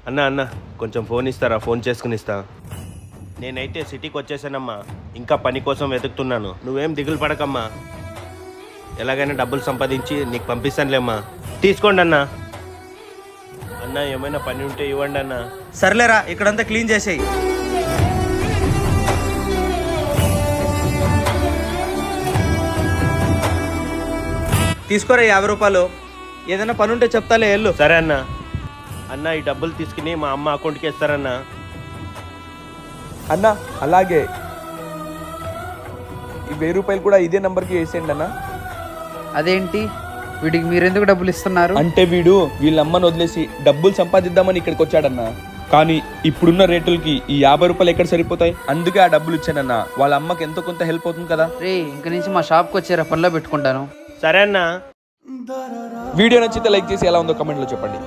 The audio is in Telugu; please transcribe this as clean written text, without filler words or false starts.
అన్న అన్న కొంచెం ఫోన్ ఇస్తారా? ఫోన్ చేసుకుని ఇస్తా. నేనైతే సిటీకి వచ్చేసానమ్మా. ఇంకా పని కోసం వెతుకుతున్నాను. నువ్వేం దిగులు పడకమ్మా. ఎలాగైనా డబ్బులు సంపాదించి నీకు పంపిస్తానులేమ్మా. తీసుకోండి అన్న. అన్న ఏమైనా పని ఉంటే ఇవ్వండి అన్న. సర్లేరా, ఇక్కడంతా క్లీన్ చేసేయి. తీసుకోరా 50 రూపాయలు. ఏదైనా పని ఉంటే చెప్తాలే, వెళ్ళు. సరే అన్న. అన్న ఈ డబ్బులు తీసుకుని మా అమ్మ అకౌంట్కి ఇస్తారన్నా. అన్న అలాగే ఈ 1000 రూపాయలు కూడా ఇదే నంబర్కి వేసేయండి అన్న. అదేంటి, వీడికి మీరెందుకు డబ్బులు ఇస్తున్నారు? అంటే వీడు వీళ్ళ అమ్మని వదిలేసి డబ్బులు సంపాదిద్దామని ఇక్కడికి వచ్చాడన్న. కానీ ఇప్పుడున్న రేటులకి ఈ 50 రూపాయలు ఎక్కడ సరిపోతాయి? అందుకే ఆ డబ్బులు ఇచ్చానన్న. వాళ్ళ అమ్మకి ఎంతో కొంత హెల్ప్ అవుతుంది కదా. రే, ఇంక నుంచి మా షాప్కి వచ్చారా, పనిలో పెట్టుకుంటాను. సరే అన్న. వీడియో నచ్చితే లైక్ చేసి ఎలా ఉందో కమెంట్లో చెప్పండి.